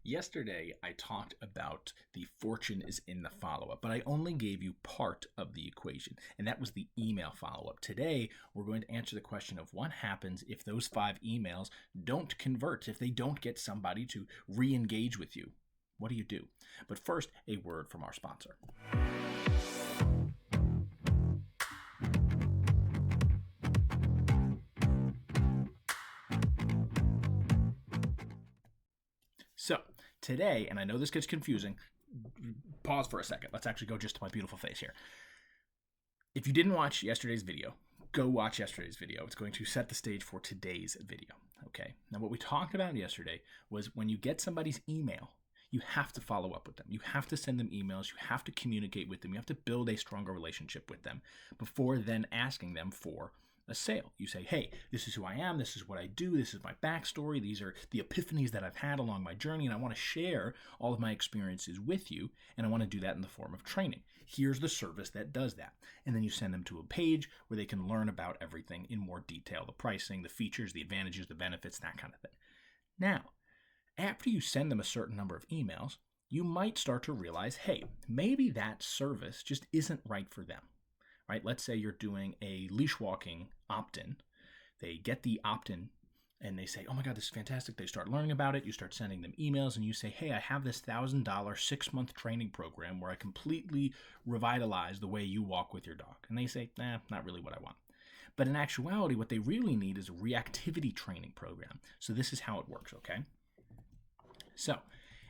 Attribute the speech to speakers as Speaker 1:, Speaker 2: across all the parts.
Speaker 1: Yesterday, I talked about the fortune is in the follow-up, but I only gave you part of the equation, and that was the email follow-up. Today, we're going to answer the question of what happens if those 5 emails don't convert, if they don't get somebody to re-engage with you. What do you do? But first, a word from our sponsor. So, today, and I know this gets confusing, pause for a second. Let's actually go just to my beautiful face here. If you didn't watch yesterday's video, go watch yesterday's video. It's going to set the stage for today's video. Okay. Now, what we talked about yesterday was when you get somebody's email, you have to follow up with them. You have to send them emails. You have to communicate with them. You have to build a stronger relationship with them before then asking them for a sale. You say, hey, this is who I am. This is what I do. This is my backstory. These are the epiphanies that I've had along my journey, and I want to share all of my experiences with you, and I want to do that in the form of training. Here's the service that does that. And then you send them to a page where they can learn about everything in more detail, the pricing, the features, the advantages, the benefits, that kind of thing. Now, after you send them a certain number of emails, you might start to realize, hey, maybe that service just isn't right for them. Right? Let's say you're doing a leash walking opt-in. They get the opt-in and they say, oh my God, this is fantastic. They start learning about it. You start sending them emails and you say, hey, I have this $1,000 6-month training program where I completely revitalize the way you walk with your dog. And they say, nah, not really what I want. But in actuality, what they really need is a reactivity training program. So this is how it works, okay? So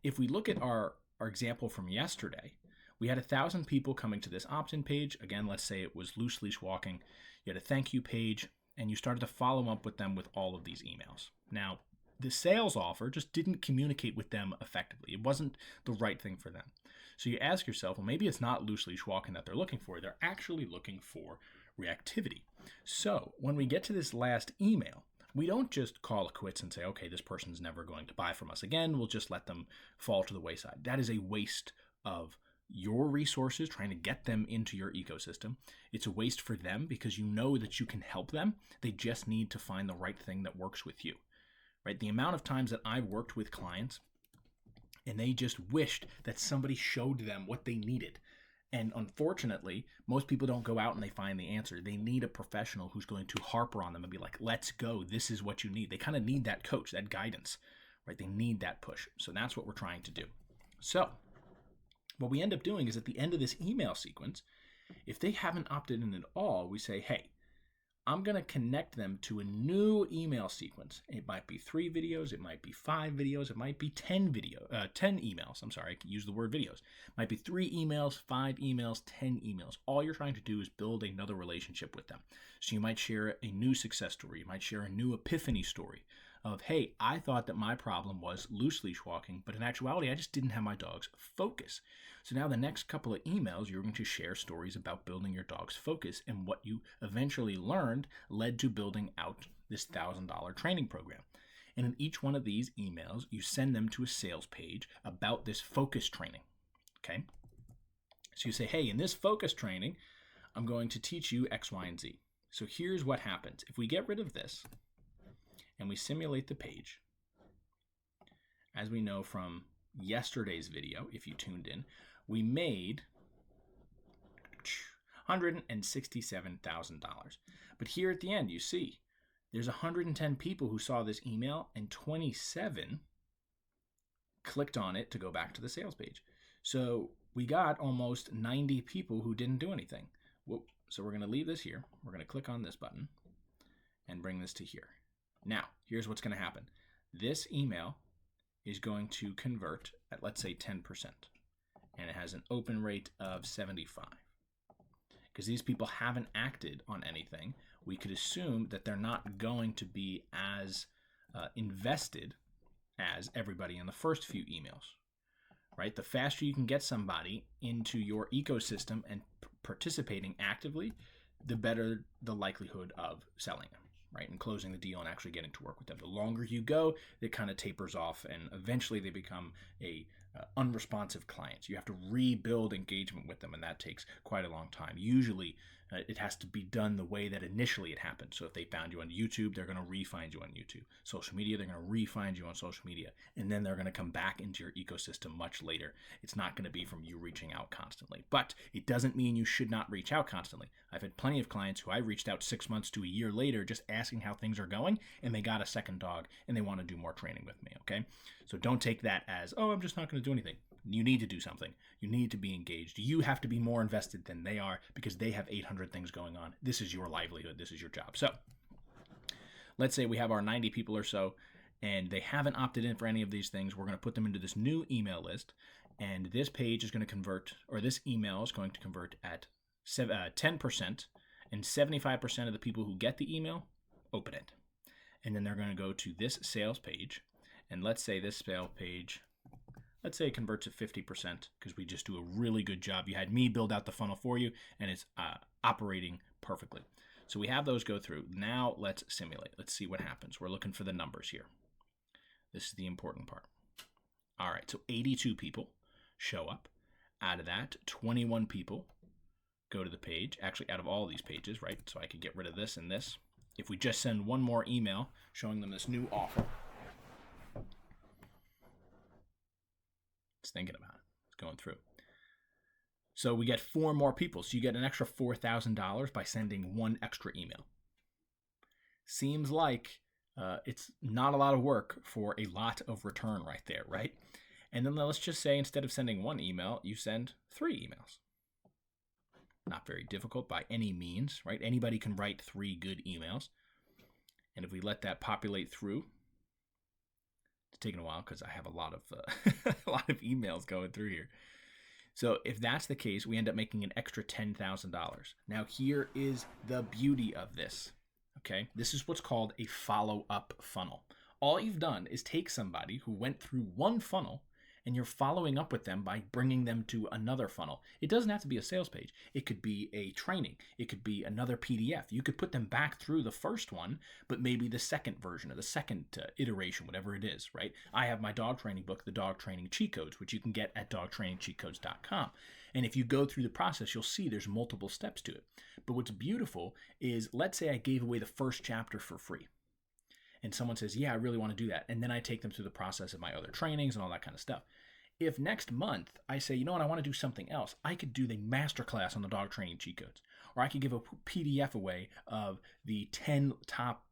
Speaker 1: if we look at our example from yesterday, we had 1,000 people coming to this opt-in page. Again, let's say it was loose leash walking. You had a thank you page, and you started to follow up with them with all of these emails. Now, the sales offer just didn't communicate with them effectively. It wasn't the right thing for them. So you ask yourself, well, maybe it's not loose leash walking that they're looking for. They're actually looking for reactivity. So when we get to this last email, we don't just call it quits and say, okay, this person's never going to buy from us again. We'll just let them fall to the wayside. That is a waste of your resources trying to get them into your ecosystem. It's a waste for them because you know that you can help them. They just need to find the right thing that works with you, right? The amount of times that I've worked with clients and they just wished that somebody showed them what they needed. And unfortunately, most people don't go out and they find the answer. They need a professional who's going to harper on them and be like, let's go. This is what you need. They kind of need that coach, that guidance, right? They need that push. So that's what we're trying to do. So what we end up doing is at the end of this email sequence, if they haven't opted in at all, we say, hey, I'm going to connect them to a new email sequence. It might be 3 videos. It might be 5 videos. It might be 10 emails. I'm sorry, I can use the word videos. It might be 3 emails, 5 emails, 10 emails. All you're trying to do is build another relationship with them. So you might share a new success story. You might share a new epiphany story of, hey, I thought that my problem was loose leash walking, but in actuality, I just didn't have my dog's focus. So now the next couple of emails, you're going to share stories about building your dog's focus, and what you eventually learned led to building out this $1,000 training program. And in each one of these emails, you send them to a sales page about this focus training, okay? So you say, hey, in this focus training, I'm going to teach you X, Y, and Z. So here's what happens. If we get rid of this and we simulate the page, as we know from yesterday's video, if you tuned in, we made $167,000. But here at the end, you see, there's 110 people who saw this email and 27 clicked on it to go back to the sales page. So we got almost 90 people who didn't do anything. So we're going to leave this here. We're going to click on this button and bring this to here. Now, here's what's going to happen. This email is going to convert at, let's say, 10%. And it has an open rate of 75. Because these people haven't acted on anything, we could assume that they're not going to be as invested as everybody in the first few emails, right? The faster you can get somebody into your ecosystem and participating actively, the better the likelihood of selling them, right? And closing the deal and actually getting to work with them. The longer you go, it kind of tapers off and eventually they become a unresponsive clients. You have to rebuild engagement with them, and that takes quite a long time. Usually It has to be done the way that initially it happened. So if they found you on YouTube, they're going to re-find you on YouTube. Social media, they're going to re-find you on social media. And then they're going to come back into your ecosystem much later. It's not going to be from you reaching out constantly. But it doesn't mean you should not reach out constantly. I've had plenty of clients who I reached out 6 months to a year later just asking how things are going, and they got a second dog, and they want to do more training with me, okay? So don't take that as, oh, I'm just not going to do anything. You need to do something. You need to be engaged. You have to be more invested than they are because they have 800 things going on. This is your livelihood. This is your job. So let's say we have our 90 people or so, and they haven't opted in for any of these things. We're going to put them into this new email list, and this page is going to convert, or this email is going to convert at 10%, and 75% of the people who get the email open it. And then they're going to go to this sales page, and let's say this sales page, let's say it converts at 50% because we just do a really good job. You had me build out the funnel for you, and it's operating perfectly. So we have those go through. Now let's simulate. Let's see what happens. We're looking for the numbers here. This is the important part. All right, so 82 people show up. Out of that, 21 people go to the page. Actually, out of all these pages, right? So I could get rid of this and this. If we just send one more email showing them this new offer, it's thinking about it. It's going through. So we get 4 more people. So you get an extra $4,000 by sending one extra email. Seems like it's not a lot of work for a lot of return right there, right? And then let's just say instead of sending one email, you send 3 emails. Not very difficult by any means, right? Anybody can write 3 good emails. And if we let that populate through, it's taking a while because I have a lot of a lot of emails going through here. So if that's the case, we end up making an extra $10,000. Now here is the beauty of this. Okay, this is what's called a follow-up funnel. All you've done is take somebody who went through one funnel and you're following up with them by bringing them to another funnel. It doesn't have to be a sales page. It could be a training. It could be another PDF. You could put them back through the first one, but maybe the second version or the second iteration, whatever it is, right? I have my dog training book, The Dog Training Cheat Codes, which you can get at dogtrainingcheatcodes.com. And if you go through the process, you'll see there's multiple steps to it. But what's beautiful is, let's say I gave away the first chapter for free. And someone says, yeah, I really want to do that. And then I take them through the process of my other trainings and all that kind of stuff. If next month I say, you know what, I want to do something else, I could do the masterclass on the dog training cheat codes. Or I could give a PDF away of the top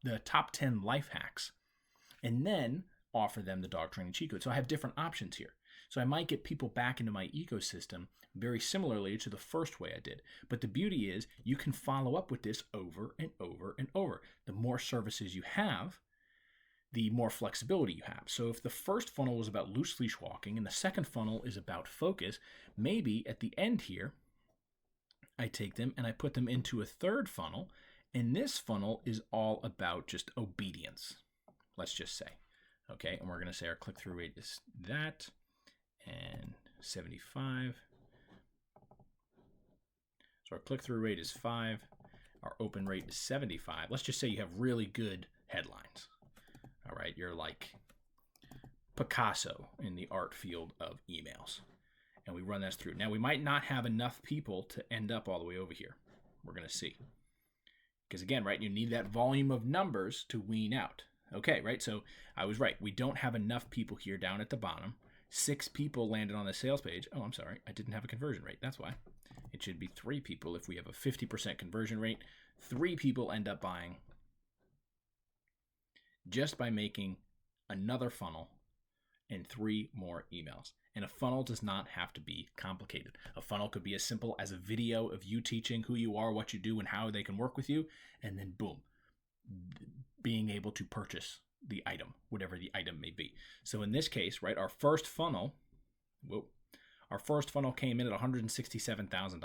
Speaker 1: 10 life hacks and then offer them the dog training cheat code. So I have different options here. So I might get people back into my ecosystem very similarly to the first way I did. But the beauty is you can follow up with this over and over and over. The more services you have, the more flexibility you have. So if the first funnel was about loose leash walking and the second funnel is about focus, maybe at the end here, I take them and I put them into a third funnel, and this funnel is all about just obedience, let's just say. Okay, and we're going to say our click-through rate is that, and 75. So our click-through rate is 5. Our open rate is 75. Let's just say you have really good headlines. All right, you're like Picasso in the art field of emails. And we run this through. Now, we might not have enough people to end up all the way over here. We're going to see. Because again, right, you need that volume of numbers to wean out. Okay, right, so I was right. We don't have enough people here down at the bottom. 6 people landed on the sales page. Oh, I'm sorry, I didn't have a conversion rate. That's why. It should be 3 people if we have a 50% conversion rate. 3 people end up buying just by making another funnel and 3 more emails. And a funnel does not have to be complicated. A funnel could be as simple as a video of you teaching who you are, what you do, and how they can work with you, and then boom, being able to purchase the item, whatever the item may be. So in this case, right, our first funnel came in at $167,000.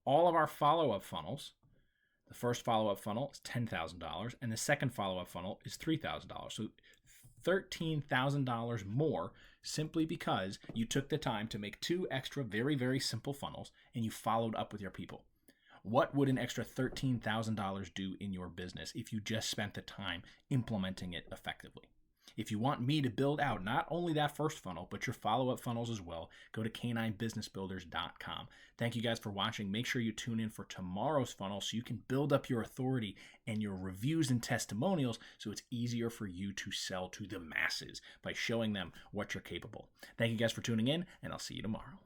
Speaker 1: All of our follow-up funnels, the first follow-up funnel is $10,000, and the second follow-up funnel is $3,000. So $13,000 more simply because you took the time to make 2 extra very, very simple funnels and you followed up with your people. What would an extra $13,000 do in your business if you just spent the time implementing it effectively? If you want me to build out not only that first funnel, but your follow-up funnels as well, go to caninebusinessbuilders.com. Thank you guys for watching. Make sure you tune in for tomorrow's funnel so you can build up your authority and your reviews and testimonials so it's easier for you to sell to the masses by showing them what you're capable. Thank you guys for tuning in, and I'll see you tomorrow.